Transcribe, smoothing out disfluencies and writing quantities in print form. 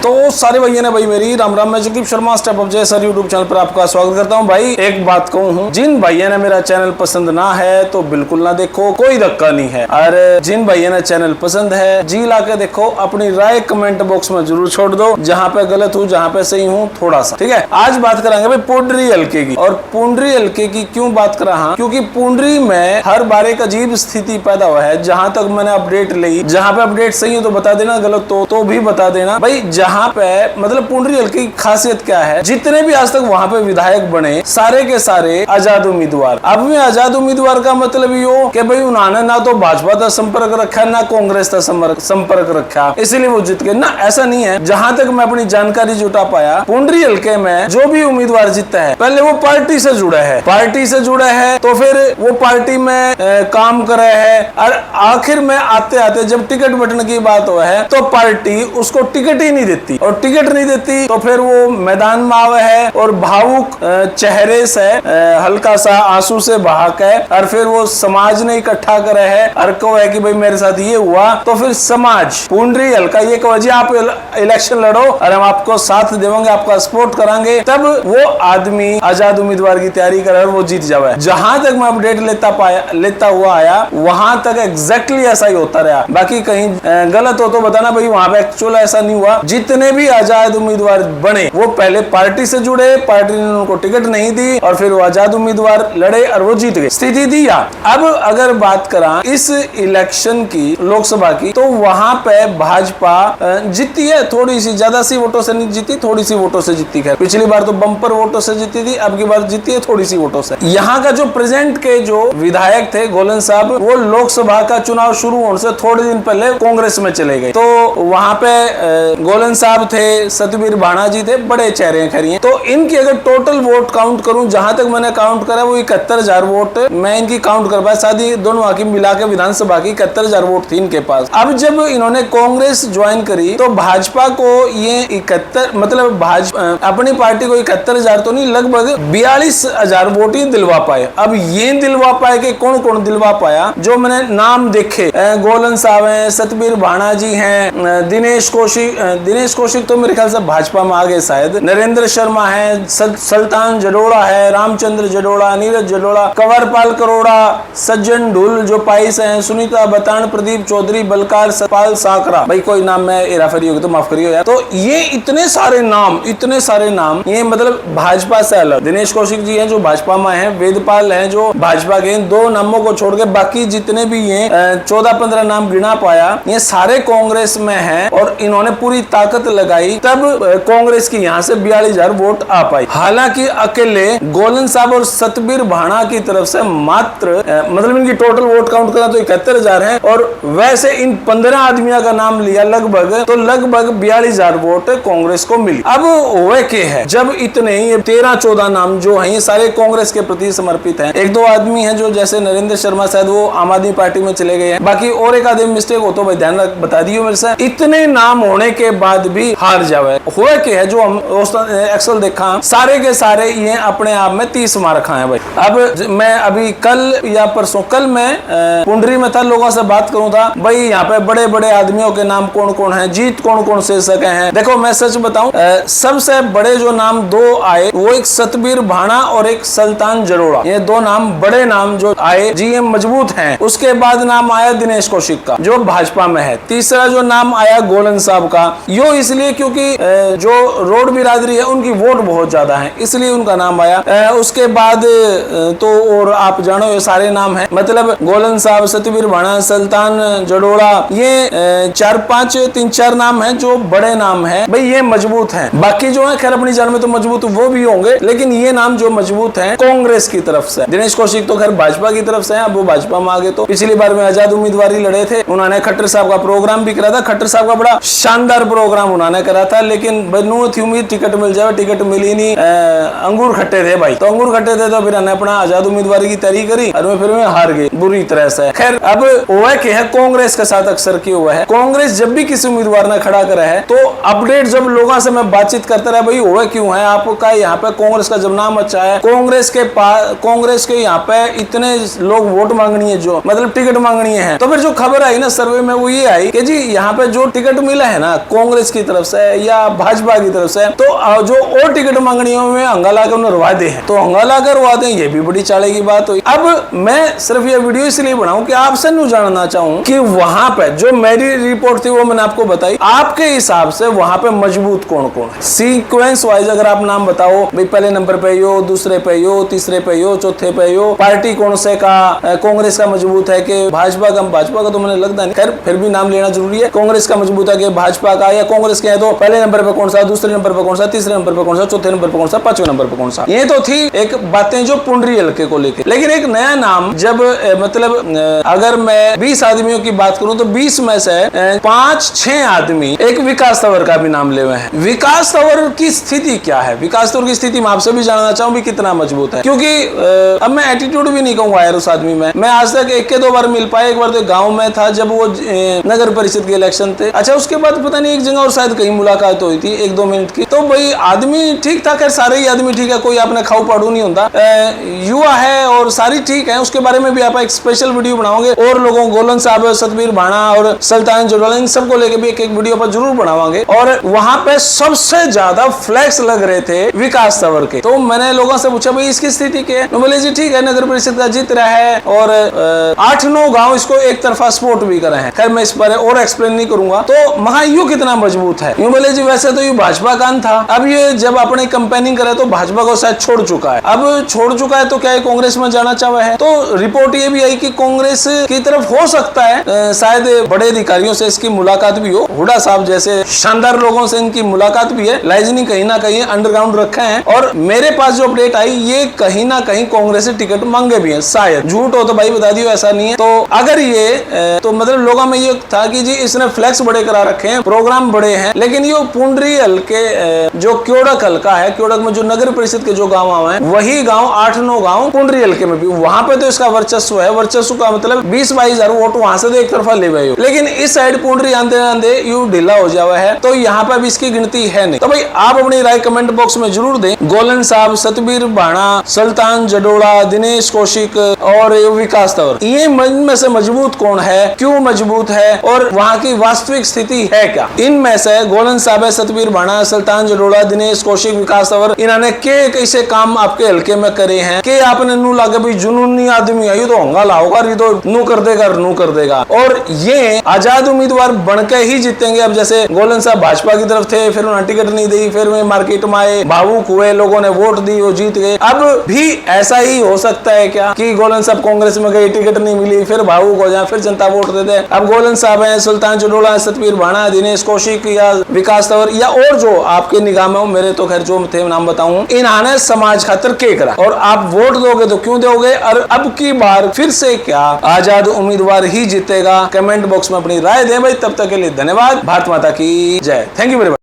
तो सारे भैया ने भाई मेरी राम राम। मैं जगदीप शर्मा स्टेप अप जय सर यूट्यूब चैनल पर आपका स्वागत करता हूं। भाई एक बात कहूं, जिन भैया ने मेरा चैनल पसंद ना है तो बिल्कुल ना देखो, कोई धक्का नहीं है। और जिन भैया ने चैनल पसंद है जी ला के देखो, अपनी राय कमेंट बॉक्स में जरूर छोड़ दो, जहाँ पे गलत हूँ जहाँ पे सही हूँ थोड़ा सा, ठीक है। आज बात करेंगे भाई पुंडरी हल्के की। और पुंडरी हल्के की क्यों बात कर रहा हूँ, क्योंकि पुंडरी में हर बार एक अजीब स्थिति पैदा हुआ है। जहां तक मैंने अपडेट ली, जहां पे अपडेट सही हो तो बता देना, गलत तो भी बता देना भाई। जहां पे मतलब पुंडरी हल्के की खासियत क्या है, जितने भी आज तक वहां पे विधायक बने सारे के सारे आजाद उम्मीदवार। अब में आजाद उम्मीदवार का मतलब यो कि भाई उन्होंने ना तो भाजपा का संपर्क रखा ना कांग्रेस का संपर्क रखा, इसीलिए वो जीत गए ना, ऐसा नहीं है। जहां तक मैं अपनी जानकारी जुटा पाया, पुंडरी हल्के में जो भी उम्मीदवार जीतता है पहले वो पार्टी से जुड़ा है, तो फिर वो पार्टी में काम कर रहे हैं। और आखिर में आते आते जब टिकट बटन की बात हो है तो पार्टी उसको टिकट ही नहीं देती, और टिकट नहीं देती तो फिर वो मैदान में आवे है और भावुक चेहरे से हल्का सा आंसू से बहाक है, और फिर वो समाज ने इकट्ठा करे है और कहो है कि भाई मेरे साथ ये हुआ, तो फिर समाज पुंडरी हल्का ये कहो जी आप इलेक्शन लड़ो और हम आपको साथ देंगे, आपका सपोर्ट करांगे, तब वो आदमी आजाद उम्मीदवार की तैयारी करे और वो जीत जावे। जहां तक मैं अपडेट लेता हुआ आया वहां तक एग्जैक्टली ऐसा ही होता रहा। बाकी कहीं गलत हो तो बताना भाई, वहां पे एक्चुअल ऐसा नहीं हुआ। जितने भी आजाद उम्मीदवार बने वो पहले पार्टी से जुड़े, पार्टी ने उनको टिकट नहीं दी और फिर वो आजाद उम्मीदवार लड़े और वो जीत गए, स्थिति दी। अब अगर बात करा इस इलेक्शन की, लोकसभा की, तो वहां पे भाजपा जीती है, थोड़ी सी ज्यादा सी वोटों से नहीं जीती, थोड़ी सी वोटों से जीती है। पिछली बार तो बम्पर वोटों से जीती थी, अब की बार जीती है थोड़ी सी वोटों से। यहाँ का जो प्रेजेंट के जो विधायक थे गोलन साहब, वो लोकसभा का चुनाव शुरू होने से थोड़े दिन पहले कांग्रेस में चले गए। तो वहां पे गोलन साहब थे, सतबीर भाणा जी थे, बड़े चेहरे खरी। तो इनकी अगर टोटल वोट काउंट करूं, जहां तक मैंने काउंट करा वो 71,000 वोट मैं इनकी काउंट कर पाया। शादी दोनों हाकिम मिला के विधानसभा की 71,000 वोट थी इनके पास। अब जब इन्होंने कांग्रेस ज्वाइन करी तो भाजपा को ये 71 मतलब अपनी पार्टी को 71,000 तो नहीं, लगभग 42,000 वोट ही दिलवा पाए। अब ये दिलवा पाए कि कौन कौन दिलवा पाया, जो मैंने नाम देखे, गोलन साहब हैं, सतबीर भाणा जी हैं, दिनेश कौशिक तो मेरे ख्याल से भाजपा में आ गए शायद, नरेंद्र शर्मा है, सुल्तान जडोड़ा है, रामचंद्र जडोड़ा, नीरज जडोड़ा, कंवरपाल करोड़ा, सज्जन ढुल जो पाइस हैं, सुनीता बतान, प्रदीप चौधरी, बलकार सतपाल साकरा। भाई कोई नाम में हेराफेरी होगी तो माफ करियो यार। तो ये इतने सारे नाम ये मतलब भाजपा से अलग। दिनेश कौशिक जी हैं जो भाजपा में हैं, वेदपाल हैं जो भाजपा के, दो नामों को छोड़ के बाकी जितने भी ये 14-15 नाम गिना पाया, ये सारे कांग्रेस में हैं और इन्होंने पूरी ताकत लगाई, तब कांग्रेस की यहाँ से 42,000 वोट आ पाई। हालांकि अकेले गोलन साहब और सतबीर भाणा की तरफ से मात्र मतलब इनकी टोटल वोट काउंट करा तो 71,000 है, और वैसे इन 15 आदमियों का नाम लिया लगभग 42,000 वोट कांग्रेस को मिली। अब वे के है, जब इतने ये 13-14 नाम जो हैं ये सारे कांग्रेस के प्रति समर्पित हैं। एक दो आदमी हैं जो जैसे नरेंद्र शर्मा शायद वो आम आदमी पार्टी में चले गए हैं, बाकी और एक आदमी मिस्टेक हो तो भाई ध्यान बता दियो मेरे से। इतने नाम होने के बाद भी हार जावे हुए के है, जो हम एक्सल देखा सारे के सारे ये अपने आप में 30 मार्क हैं भाई। अब मैं अभी कल या परसों, कल मैं पुंडरी में था, लोगों से बात करूं था भाई यहाँ पे बड़े बड़े आदमियों के नाम कौन कौन है, जीत कौन कौन से सके हैं। देखो मैं सच बताऊं, सबसे बड़े जो नाम दो आए वो एक सतबीर भाणा और एक सुल्तान जडोड़ा, ये दो नाम बड़े नाम जो आए जी, ये मजबूत हैं। उसके बाद नाम आया दिनेश कौशिक का जो भाजपा में है। तीसरा जो नाम आया गोलन साहब का, यो इसलिए क्योंकि जो रोड बिरादरी है उनकी वोट बहुत ज्यादा है, इसलिए उनका नाम आया। उसके बाद तो और आप जानो ये सारे नाम हैं, मतलब गोलन साहब, सतबीर भाणा, सुल्तान जडोड़ा, ये 3-4 नाम हैं जो बड़े नाम हैं भाई, ये मजबूत हैं। बाकी जो है खैर अपनी जान में तो मजबूत वो भी होंगे, लेकिन ये नाम जो मजबूत हैं कांग्रेस की तरफ से। दिनेश कौशिक तो खैर भाजपा की तरफ से है, अब वो भाजपा में आ गए। तो पिछली बार में आजाद उम्मीदवार लड़े थे, उन्होंने खट्टर साहब का प्रोग्राम भी करा था। खट्टर साहब का बड़ा शानदार प्रोग्राम उन्होंने करा था, लेकिन बनू थी उम्मीद टिकट मिल जाए, टिकट मिली नहीं। अंगूर खट्टे थे भाई, तो अंगूर खट्टे थे तो फिर अपना आजाद उम्मीदवारी की तैयारी करी और फिर हार गए बुरी तरह से। खैर अब हुआ क्या है, कांग्रेस के साथ अक्सर क्यों हुआ है, कांग्रेस जब भी किसी उम्मीदवार ने खड़ा करा है तो अपडेट जब लोगों से मैं बातचीत करता रहा भाई हुआ क्यों है आपका यहाँ पे, कांग्रेस का जब नाम अच्छा है, कांग्रेस के यहाँ पे इतने लोग वोट मांगनी है, जो मतलब टिकट मांगनी है, तो फिर जो खबर आई ना सर्वे में वो ये आई कि जी यहाँ पे जो टिकट मिला है ना कांग्रेस की तरफ से या भाजपा की तरफ से, तो जो और टिकट मांगनियों में हंगाला कर उन्हें रवा दे हैं, तो हंगाला कर रवा दे, ये भी बड़ी चाले की बात हुई। अब मैं सिर्फ ये वीडियो इसलिए बनाऊं कि आपसे न्यू जानना चाहूं कि वहां पे जो मेरी रिपोर्ट थी वो मैंने आपको बताई, आपके हिसाब से वहां पे मजबूत कौन कौन है? सीक्वेंस वाइज अगर आप नाम बताओ, भाई पहले नंबर पे यो, दूसरे पे यो, तीसरे पे यो, चौथे पे यो, पार्टी कौन से का, कांग्रेस का मजबूत है कि भाजपा का? भाजपा का तो मुझे लगता नहीं, खैर फिर भी नाम लेना जरूरी है। कांग्रेस का मजबूत है कि भाजपा का, या कांग्रेस के है तो पहले नंबर पे कौन सा, दूसरे नंबर पे कौन सा, तीसरे नंबर पे कौन सा, चौथे नंबर पे कौन सा, पांचवें नंबर पे कौन सा? ये तो थी एक बातें जो पुंडरी हल्के को लेके। लेकिन एक नया नाम जब मतलब अगर मैं 20 आदमियों की बात करूं तो 20 में से 5-6 आदमी एक विकास तंवर का भी नाम ले हुए हैं। विकास तंवर की स्थिति क्या है? विकास तंवर की स्थिति मैं आपसे भी जानना चाहूं भी कितना मजबूत है, क्योंकि अब मैं एटीट्यूड भी नहीं कहूंगा यार उस आदमी में। मैं आज तक एक के दो बार मिल पाया, एक बार तो गांव में था जब वो नगर परिषद के इलेक्शन थे। अच्छा, उसके बाद पता नहीं एक जगह और शायद कहीं मुलाकात हुई थी 1-2 मिनट की। तो भाई आदमी ठीक था, खैर सारे ही आदमी ठीक है, कोई आपने खाऊ पाड़ू नहीं होता, युवा है और सारी ठीक है। उसके बारे में भी आप एक स्पेशल वीडियो बनाओगे और लोगों, गोलन साहब, सतबीर भाणा और सुल्तान जडोला, इन सबको लेके भी एक वीडियो पर जरूर बनावांगे। और वहां पे सबसे ज्यादा फ्लैक्स लग रहे थे विकास तंवर के। तो मैंने लोगों से पूछा भाई इसकी स्थिति क्या है? बोले जी ठीक है, नगर परिषद का जीत रहा है और 8-9 गांव इसको एक तरफा सपोर्ट भी करे हैं। खैर मैं इस पर और एक्सप्लेन नहीं करूंगा। तो महायू कितना मजबूत है? यूं बोले जी वैसे तो ये भाजपा का था, अब ये जब अपने कंपेनिंग करे तो भाजपा को शायद छोड़ चुका है। अब छोड़ चुका है तो क्या कांग्रेस में जाना चाहे है? तो रिपोर्ट ये भी आई कि कांग्रेस की तरफ हो सकता है, शायद बड़े अधिकारियों से इसकी मुलाकात भी हो, हुडा साहब जैसे शानदार लोगों से इनकी मुलाकात भी है। लाइजनी कहीं ना कहीं अंडरग्राउंड रखे हैं और मेरे पास जो अपडेट आई ये कहीं ना कहीं कांग्रेस से टिकट मांगे भी हैं। शायद झूठ हो तो भाई बता दियो, ऐसा नहीं है। तो अगर ये तो मतलब लोगों में ये था कि जी इसने फ्लैक्स बड़े करा रखे हैं, प्रोग्राम बड़े हैं, लेकिन ये पुंडरी हल्के जो क्योड़क हल्का है, क्योड़क में जो नगर परिषद के जो गाँव हैं वही गाँव 8-9 गाँव पुंडरी हल्के में भी, वहां पे तो इसका वर्चस्व है। वर्चस्व का मतलब 20-22 हजार वोट वहां से तो एक तरफा ले गए हो, लेकिन इस साइड पुंडरी आंदे आंदे यू ढीला हो जावा है, तो यहाँ पे भी इसकी गिनती है नहीं। तो भाई आप अपनी राय कमेंट बॉक्स में जरूर दें। गोलन साहब, सतबीर भाणा, सुल्तान जडोला, दिनेश कौशिक और विकास तंवर, ये में से मजबूत कौन है, क्यों मजबूत है और वहां की वास्तविक स्थिति है क्या? इनमें से गोलन साहब, सतबीर भाणा, सुल्तान जडोला, दिनेश कौशिक, विकास तंवर, इन्होंने के कैसे काम आपके हल्के में करे हैं कि आपने नू लागे भाई जुनूनी आदमी है, ये तो हंगा लाओगा, ये तो नू कर देगा, नू कर देगा, और ये आजाद उम्मीदवार बनके ही जीतेंगे। अब जैसे गोलन साहब भाजपा की तरफ थे, फिर उन्होंने टिकट नहीं दी, फिर वे मार्केट में आए, भावुक हुए, लोगों ने वोट दी, वो जीत गए। अब भी ऐसा ही हो सकता है क्या कि गोलन साहब कांग्रेस में गए, टिकट नहीं मिली, फिर भावुक हो जाए, फिर जनता वोट दे दे? अब गोलन साहब है, सुल्तान जडोला, सतबीर भाणा, दिनेश कौशिक या विकास तंवर या और जो आपके निगाह में हो, मेरे तो खैर जो थे नाम बताऊं, इन्होंने समाज खातिर के करा और आप वोट दोगे तो क्यों दोगे? और अब की बार फिर से क्या आजाद उम्मीदवार ही जीतेगा? कमेंट बॉक्स में अपनी राय दें भाई। तब तक के लिए धन्यवाद। भारत माता की जय। Thank you very much.